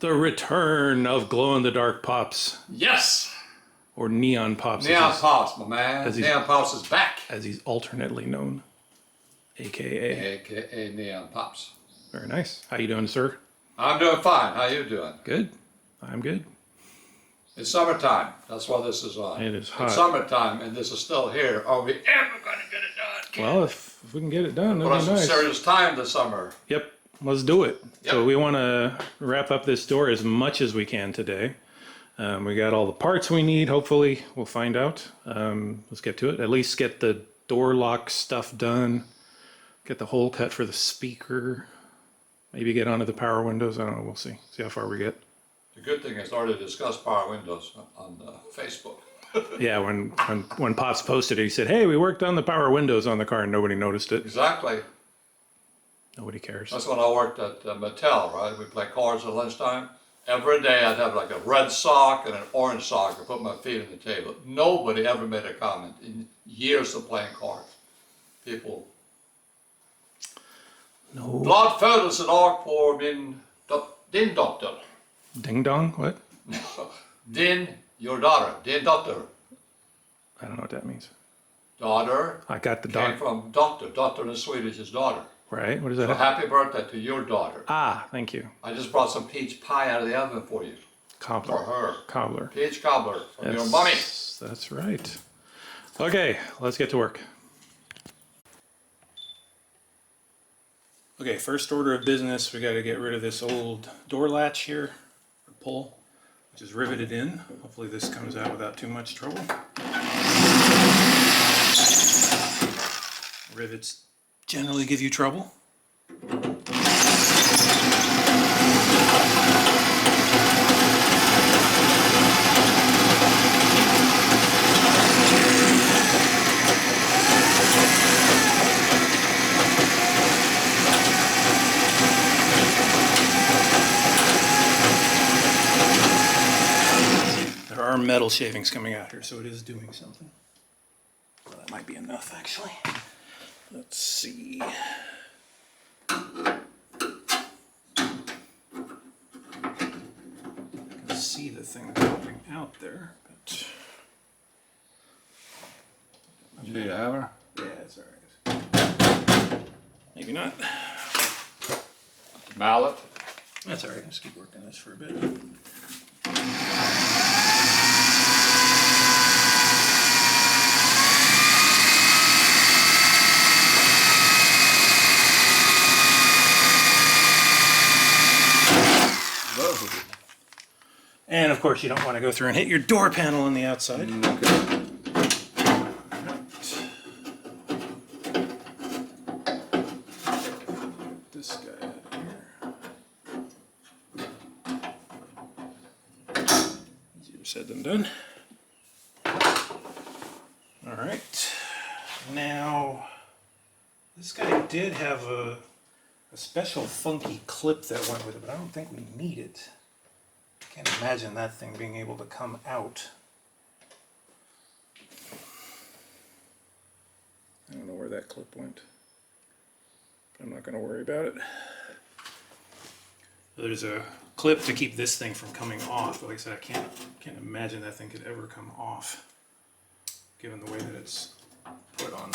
The return of glow-in-the-dark Pops. Yes! Or Neon Pops. Neon Pops, my man. Neon Pops is back. As he's alternately known. AKA. AKA Neon Pops. Very nice. How you doing, sir? I'm doing fine. How you doing? Good. I'm good. It's summertime. That's why this is on. It is hot. It's summertime, and this is still here. Are we ever going to get it done? Well, if we can get it done, that'd Put be some nice. serious time this summer. Yep. Let's do it. Yep. So we want to wrap up this door as much as we can today. We got all the parts we need. Hopefully, we'll find out. Let's get to it. At least get the door lock stuff done. Get the hole cut for the speaker. Maybe get onto the power windows. I don't know. We'll see. See how far we get. The good thing is I already discussed power windows on Facebook. Yeah, when Pops posted it, he said, "Hey, we worked on the power windows on the car, and nobody noticed it." Exactly. Nobody cares. That's when I worked at Mattel, right? We play cards at lunchtime. Every day I'd have like a red sock and an orange sock to put my feet on the table. Nobody ever made a comment in years of playing cards. People. No. Blood födelse idag på din dotter. Ding dong? What? Your daughter. Din dotter. I don't know what that means. Daughter. I got the Came dog. from doctor. Doctor in Swedish is daughter. Right? What does that So have? happy birthday to your daughter. Ah, thank you. I just brought some peach pie out of the oven for you. Cobbler. For her. Cobbler. Peach cobbler from your Yes, mommy. That's right. Okay, let's get to work. Okay, first order of business, we got to get rid of this old door latch here, or pull, which is riveted in. Hopefully this comes out without too much trouble. Rivets generally give you trouble. There are metal shavings coming out here, so it is doing something. Well, that might be enough, actually. Let's see. I can see the thing popping out there, but Do you have her? yeah, it's alright. Maybe not. Mallet. That's alright. Let's keep working this for a bit. And of course, you don't want to go through and hit your door panel on the outside. Okay. This guy out here. Easier said than done. All right. Now, this guy did have a special funky clip that went with it, but I don't think we need it. Can't imagine that thing being able to come out. I don't know where that clip went. But I'm not going to worry about it. There's a clip to keep this thing from coming off, but like I said, I can't imagine that thing could ever come off, given the way that it's put on.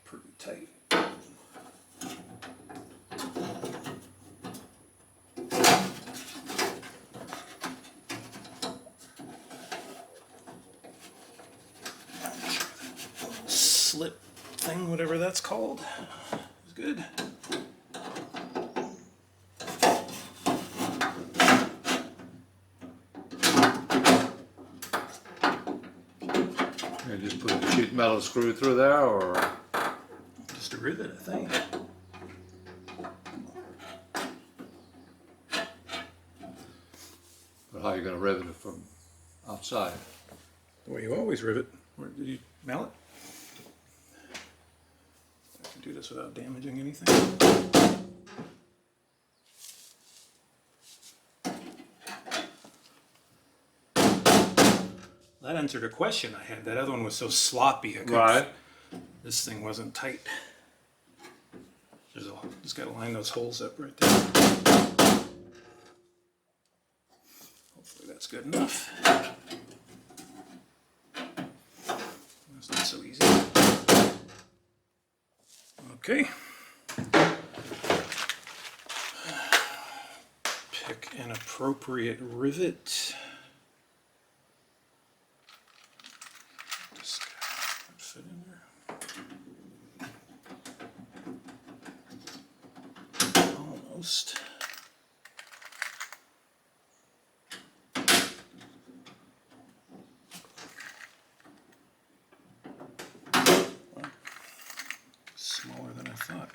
Pretty tight. Slip thing, whatever that's called, is good. You just put a sheet metal screw through there, or Just a rivet, I think. how are you going to rivet it from outside? The way you always rivet. Where did you mallet? I can do this without damaging anything. That answered a question I had. That other one was so sloppy. I couldn't. Right. This thing wasn't tight. Just got to line those holes up right there. Hopefully that's good enough. That's not so easy. Okay. Pick an appropriate rivet. Just fit in there. Almost. Well, smaller than I thought.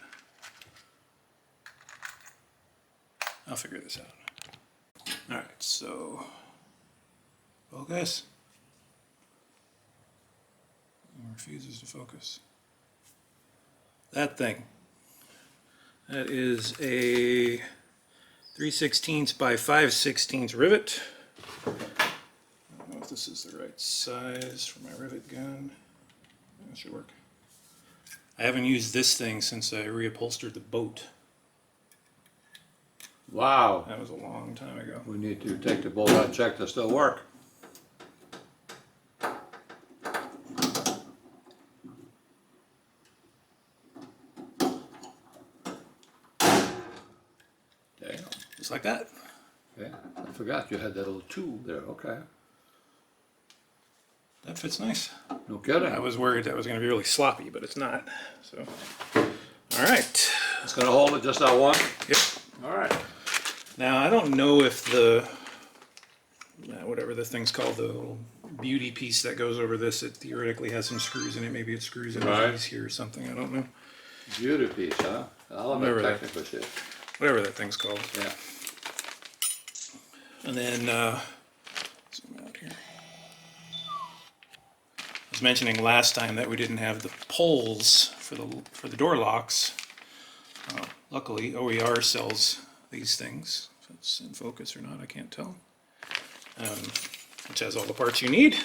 I'll figure this out. All right, so focus. It refuses to focus. That thing. That is a 3/16 by 5/16 rivet. I don't know if this is the right size for my rivet gun. That should work. I haven't used this thing since I reupholstered the boat. Wow. That was a long time ago. We need to take the bolt out and check to still work. Damn. Just like that. Yeah, I forgot you had that little tube there. Okay. That fits nice. No kidding. I was worried that was going to be really sloppy, but it's not. So, all right. It's going to hold it just that one? Yep. All right. Now, I don't know if the, whatever the thing's called, the little beauty piece that goes over this, it theoretically has some screws in it. Maybe it screws in Right. these here or something. I don't know. Beauty piece, huh? I'll have Whatever a that- technical shit. Whatever that thing's called. Yeah. And then, zoom out here. I was mentioning last time that we didn't have the poles for the door locks. Luckily, OER sells these things. If it's in focus or not, I can't tell. Which has all the parts you need.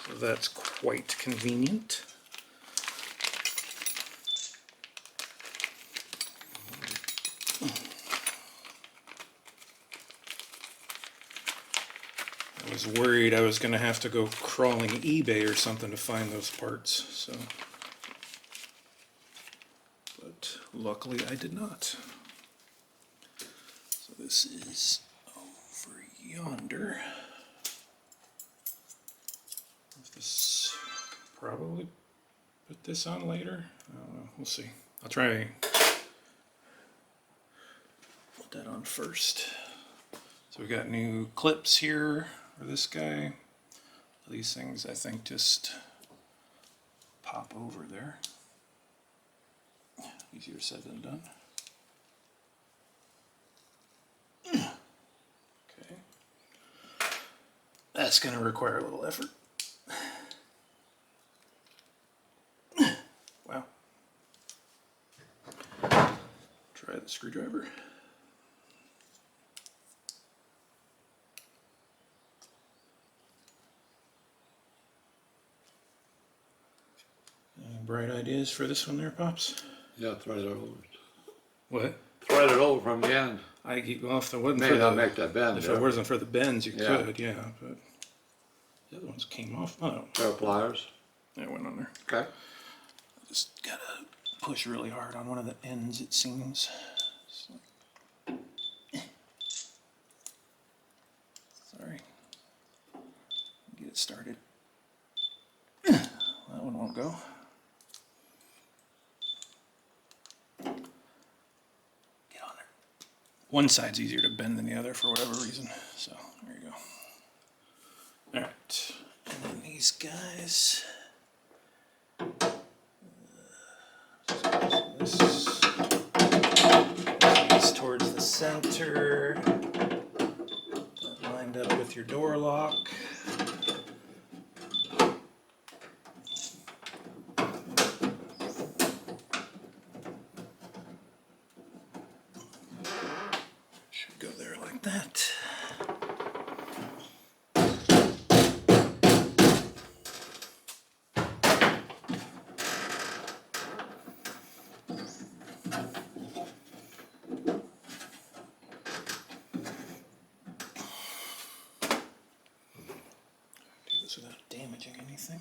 So that's quite convenient. I was worried I was going to have to go crawling eBay or something to find those parts, so. But luckily I did not. So this is over yonder. This probably put this on later. I don't know. We'll see. I'll try put that on first. So we got new clips here for this guy. These things I think just pop over there. Easier said than done. Okay. That's going to require a little effort. Wow. Try the screwdriver. Any bright ideas for this one there, Pops? Yeah, thread it over. What? Thread it over from the end. I keep off the wooden. Maybe not make that bend. If there. it wasn't for the bends, you Yeah. could, yeah. But the other ones came off. Oh, Pair of pliers. it went on there. Okay. Just gotta push really hard on one of the ends, it seems. So. Sorry. Get it started. That one won't go. Get on there. One side's easier to bend than the other for whatever reason. So there you go. All right. And then these guys. This towards the center. That lined up with your door lock. Should go there like that. damaging anything.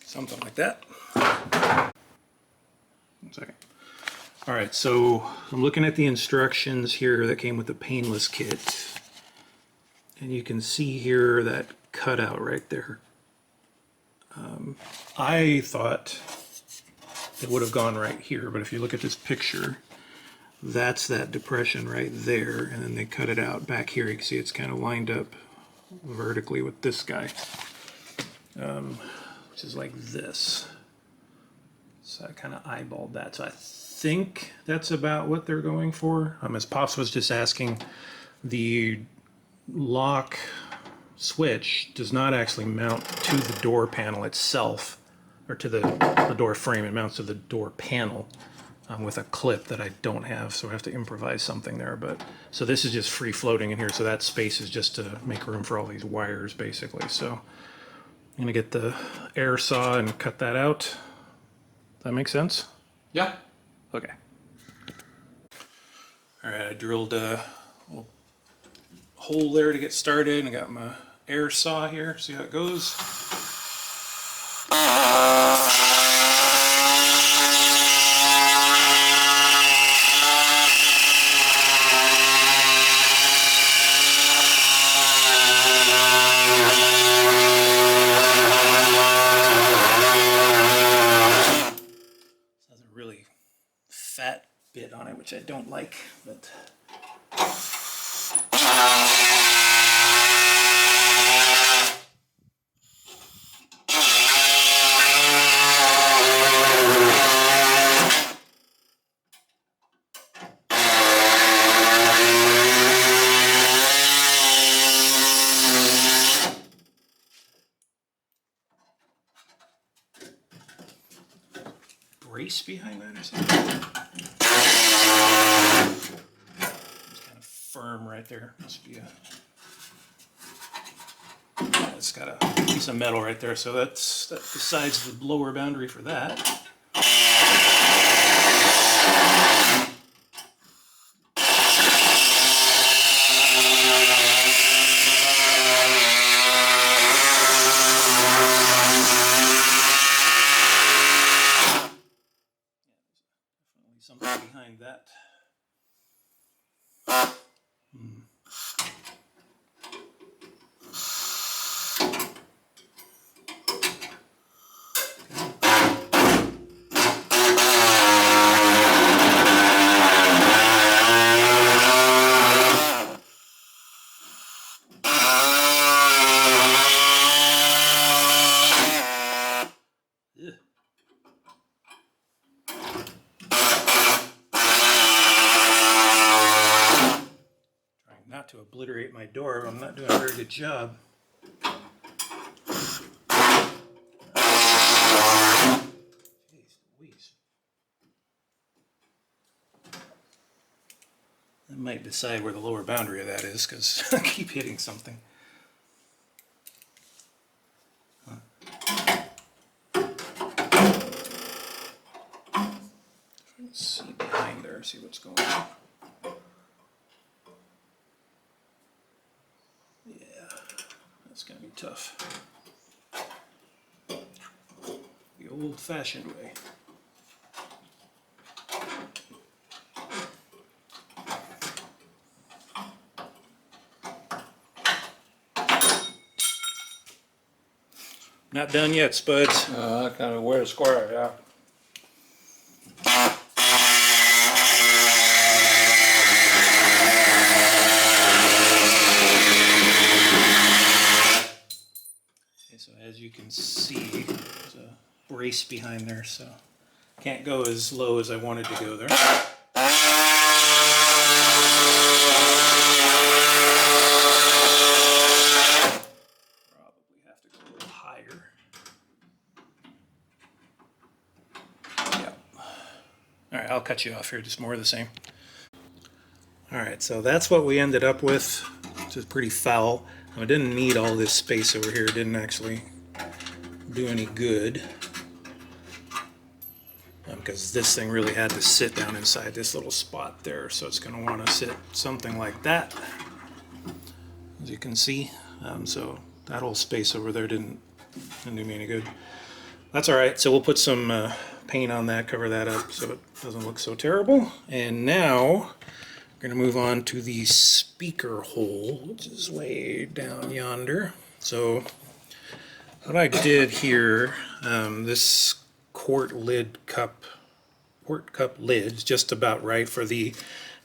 Something like that. 1 second. All right, so I'm looking at the instructions here that came with the painless kit. And you can see here that cutout right there. I thought it would have gone right here, but if you look at this picture, that's that depression right there, and then they cut it out back here. You can see it's kind of lined up vertically with this guy, which is like this. So I kind of eyeballed that. So I think that's about what they're going for. As Pops was just asking, the lock switch does not actually mount to the door panel itself, or to the door frame. It mounts to the door panel with a clip that I don't have, so I have to improvise something there. But so this is just free floating in here, so that space is just to make room for all these wires basically. So I'm gonna get the air saw and cut that out. Does that make sense? Yeah. Okay. All right, I drilled a little hole there to get started, and I got my air saw here. See how it goes? This has a really fat bit on it, which I don't like, but brace behind that or something. It's kind of firm right there. Must be a. Yeah, it's got a piece of metal right there, so that decides the lower boundary for that. Something behind that. Not to obliterate my door, I'm not doing a very good job. Jeez Louise. I might decide where the lower boundary of that is, because I keep hitting something. Let's see behind there, see what's going on. It's going to be tough. The old-fashioned way. Not done yet, Spuds. Kind of weird square, yeah. So as you can see, there's a brace behind there, so can't go as low as I wanted to go there. cut you off here, just more of the same. All right, so that's what we ended up with, which is pretty foul. I didn't need all this space over here. It didn't actually do any good. Because this thing really had to sit down inside this little spot there, so it's going to want to sit something like that, as you can see. So that whole space over there didn't do me any good. That's all right. So we'll put some paint on that, cover that up so it doesn't look so terrible. And now we're going to move on to the speaker hole, which is way down yonder. So what I did here, this quart cup lid's just about right for the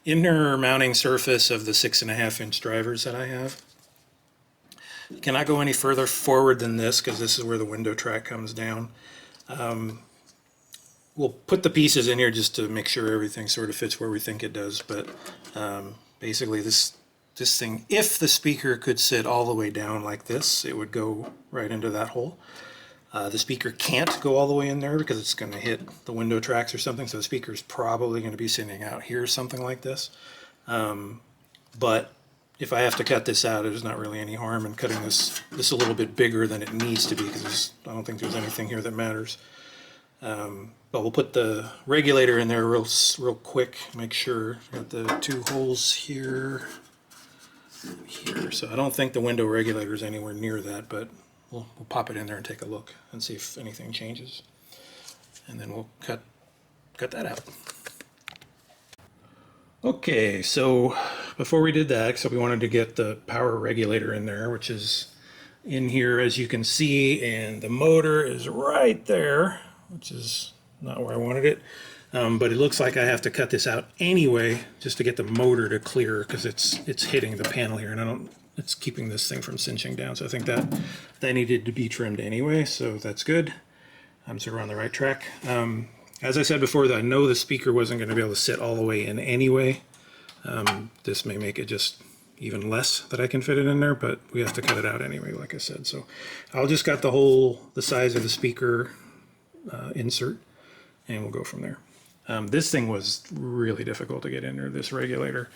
inner mounting surface of the 6.5-inch drivers that I have. You cannot go any further forward than this because this is where the window track comes down. We'll put the pieces in here just to make sure everything sort of fits where we think it does, but basically this thing, if the speaker could sit all the way down like this, it would go right into that hole. The speaker can't go all the way in there because it's going to hit the window tracks or something, so the speaker is probably going to be sitting out here, something like this. But if I have to cut this out, there's not really any harm in cutting this a little bit bigger than it needs to be, because I don't think there's anything here that matters. But we'll put the regulator in there real quick, make sure. Got the two holes here, here. So I don't think the window regulator is anywhere near that, but we'll pop it in there and take a look and see if anything changes. And then we'll cut that out. Okay, so before we did that, so we wanted to get the power regulator in there, which is in here as you can see, and the motor is right there, which is not where I wanted it. But it looks like I have to cut this out anyway just to get the motor to clear, because it's hitting the panel here, and it's keeping this thing from cinching down. So I think that needed to be trimmed anyway, so that's good. So we're on the right track. As I said before, I know the speaker wasn't going to be able to sit all the way in anyway. This may make it just even less that I can fit it in there, but we have to cut it out anyway, like I said. So I'll just cut the size of the speaker insert, and we'll go from there. This thing was really difficult to get in there, this regulator.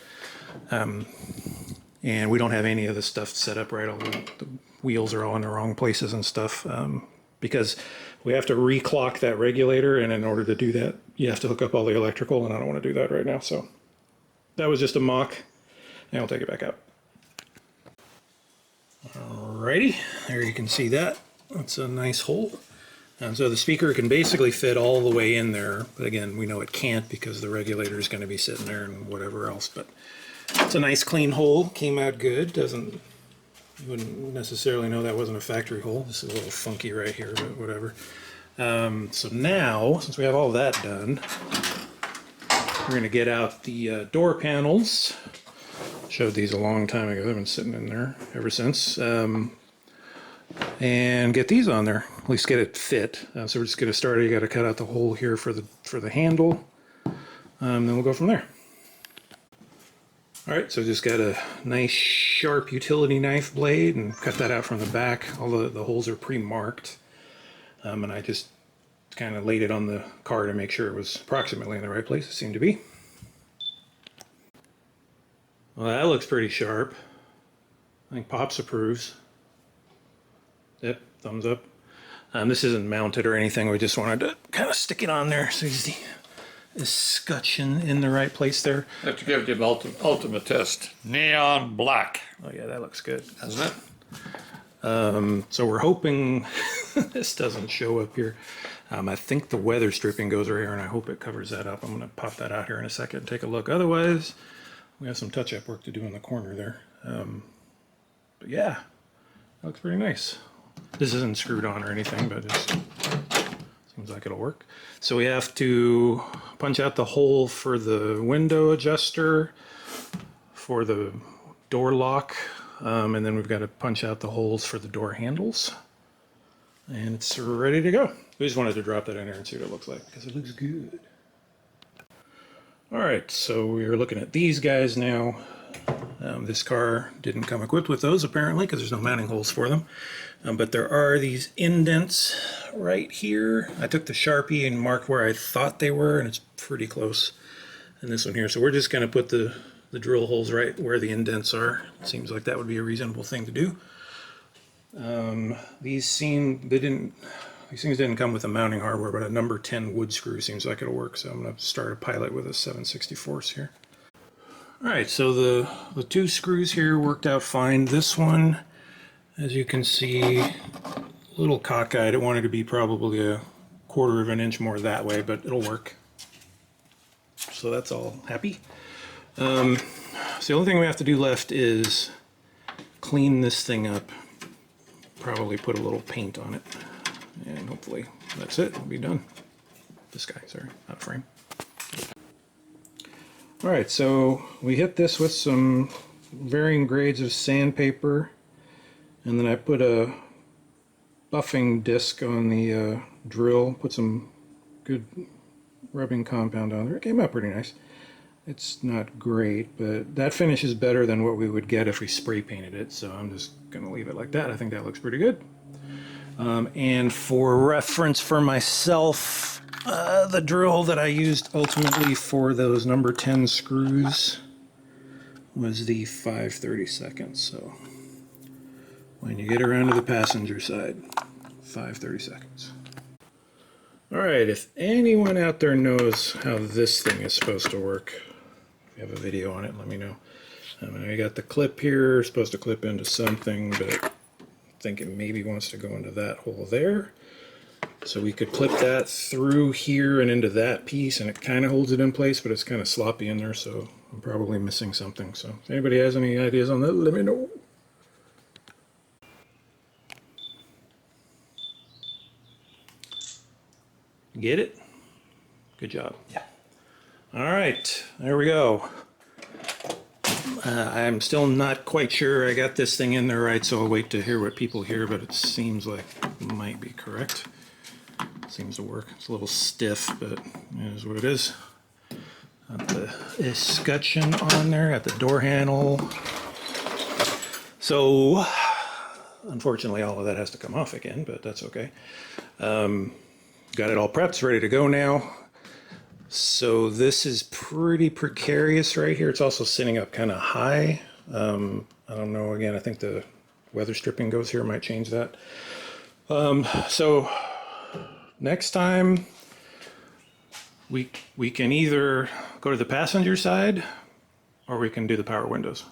And we don't have any of the stuff set up right. All the wheels are all in the wrong places and stuff, because we have to reclock that regulator, and in order to do that, you have to hook up all the electrical, and I don't want to do that right now. So that was just a mock, and I'll take it back out. Alrighty, there you can see that. That's a nice hole. And so the speaker can basically fit all the way in there, but again, we know it can't because the regulator is going to be sitting there and whatever else. But it's a nice clean hole, came out good. You wouldn't necessarily know that wasn't a factory hole. This is a little funky right here, but whatever. So now, since we have all that done, we're going to get out the door panels. Showed these a long time ago. They've been sitting in there ever since. And get these on there, at least get it fit. So we're just going to start. You got to cut out the hole here for the handle. Then we'll go from there. All right, so just got a nice sharp utility knife blade and cut that out from the back. All the holes are pre-marked, and I just kind of laid it on the car to make sure it was approximately in the right place. It seemed to be. Well, that looks pretty sharp. I think Pops approves. Yep, thumbs up. This isn't mounted or anything. We just wanted to kind of stick it on there so you see the escutcheon in the right place there. I have to give it the ultimate test. Neon black. Oh yeah, that looks good. Doesn't it? So we're hoping this doesn't show up here. I think the weather stripping goes right here, and I hope it covers that up. I'm going to pop that out here in a second and take a look. Otherwise, we have some touch-up work to do in the corner there. But yeah, that looks pretty nice. This isn't screwed on or anything, but it seems like it'll work. So we have to punch out the hole for the window adjuster, for the door lock, and then we've got to punch out the holes for the door handles. And it's ready to go. We just wanted to drop that in there and see what it looks like, because it looks good. All right, so we're looking at these guys now. This car didn't come equipped with those apparently, because there's no mounting holes for them. But there are these indents right here. I took the Sharpie and marked where I thought they were, and it's pretty close. and this one here. So we're just going to put the drill holes right where the indents are. Seems like that would be a reasonable thing to do. These things didn't come with the mounting hardware, but a number 10 wood screw seems like it'll work. So I'm going to start a pilot with a 7/64 here. All right, so the two screws here worked out fine. This one, as you can see, a little cockeyed. It wanted to be probably a 1/4 of an inch more that way, but it'll work. So that's all happy. So the only thing we have to do left is clean this thing up. Probably put a little paint on it. And hopefully that's it. It'll be done. This guy, sorry, not frame. Alright, so we hit this with some varying grades of sandpaper. And then I put a buffing disc on the drill. Put some good rubbing compound on there. It came out pretty nice. It's not great, but that finish is better than what we would get if we spray painted it, so I'm just going to leave it like that. I think that looks pretty good. And for reference for myself, the drill that I used ultimately for those number 10 screws was the 5/32. So when you get around to the passenger side, 5/32. Alright, if anyone out there knows how this thing is supposed to work, if you have a video on it, let me know. I mean, I got the clip here, supposed to clip into something, but I think it maybe wants to go into that hole there. So we could clip that through here and into that piece, and it kind of holds it in place, but it's kind of sloppy in there, so I'm probably missing something. So if anybody has any ideas on that, let me know. Get it? Good job. Yeah. All right, there we go. I'm still not quite sure I got this thing in there right, so I'll wait to hear what people hear, but it seems like it might be correct. Seems to work. It's a little stiff, but it is what it is. Got the escutcheon on there, got the door handle. So, unfortunately, all of that has to come off again, but that's okay. Got it all prepped, it's ready to go now. So this is pretty precarious right here. It's also sitting up kind of high. I don't know, again, I think the weather stripping goes here, might change that. So next time we can either go to the passenger side or we can do the power windows.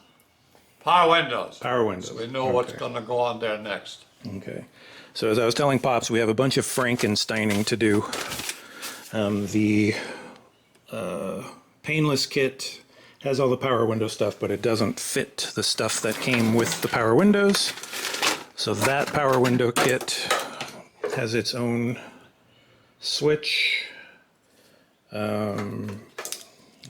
Power windows. Power windows. So we know what's going to go on there next. Okay. So as I was telling Pops, we have a bunch of Frankensteining to do. The painless kit has all the power window stuff, but it doesn't fit the stuff that came with the power windows. So that power window kit has its own switch.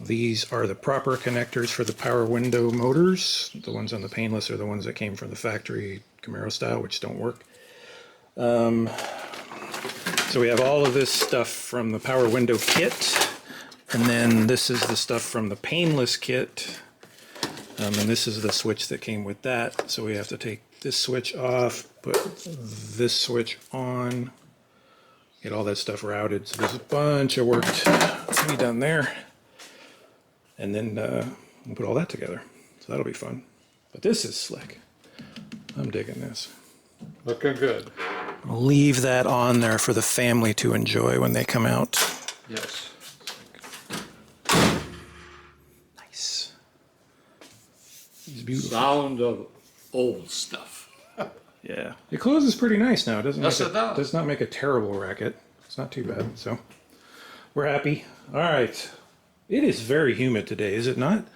These are the proper connectors for the power window motors. The ones on the painless are the ones that came from the factory Camaro style, which don't work. So we have all of this stuff from the power window kit, and then this is the stuff from the painless kit, and this is the switch that came with that. So we have to take this switch off, put this switch on, get all that stuff routed. So there's a bunch of work to be done there, and then we'll put all that together. So that'll be fun. But this is slick. I'm digging this. Looking good. I'll leave that on there for the family to enjoy when they come out. Yes. Nice. It's beautiful. Sound of old stuff. Yeah. It closes pretty nice now. It doesn't Yes, make it does. does not make a terrible racket. It's not too bad. So we're happy. All right. It is very humid today, is it not?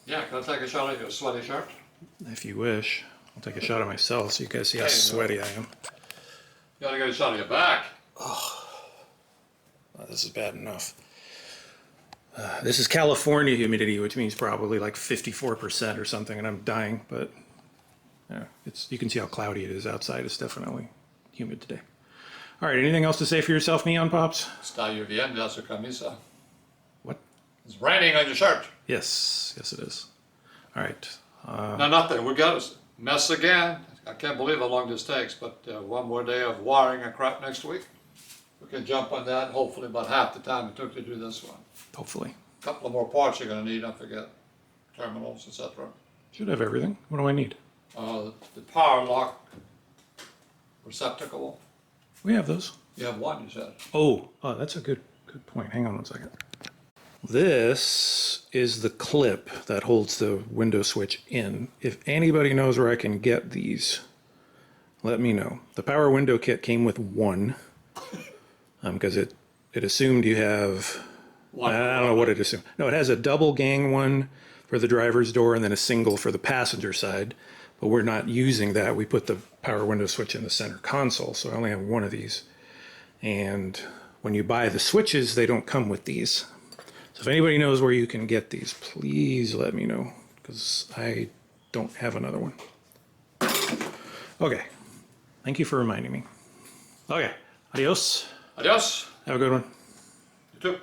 Yeah, can I take a shot of your sweaty shirt? If you wish. I'll take a shot of myself so you guys see how sweaty I am. You gotta get a shot of your back. Oh, this is bad enough. This is California humidity, which means probably like 54% or something, and I'm dying, but yeah, you can see how cloudy it is outside. It's definitely humid today. All right, anything else to say for yourself, Neon Pops? Está lloviendo a su camisa. What? It's raining on your shirt. Yes, yes it is. All right. No, nothing. We got a mess again. I can't believe how long this takes, but one more day of wiring and crap next week. We can jump on that, hopefully about half the time it took to do this one. Hopefully. couple of more parts you're gonna need, I forget, terminals, etc. Should have everything. What do I need? The power lock receptacle, We have those. you have one, you said. Oh, that's a good point. Hang on one second. This is the clip that holds the window switch in. If anybody knows where I can get these, let me know. The power window kit came with one, because it assumed you have, One. I don't know what it assumed. No, it has a double gang one for the driver's door and then a single for the passenger side, but we're not using that. We put the power window switch in the center console, so I only have one of these. And when you buy the switches, they don't come with these. So if anybody knows where you can get these, please let me know, because I don't have another one. Okay, thank you for reminding me. Okay, adios. Adios. Have a good one. You too.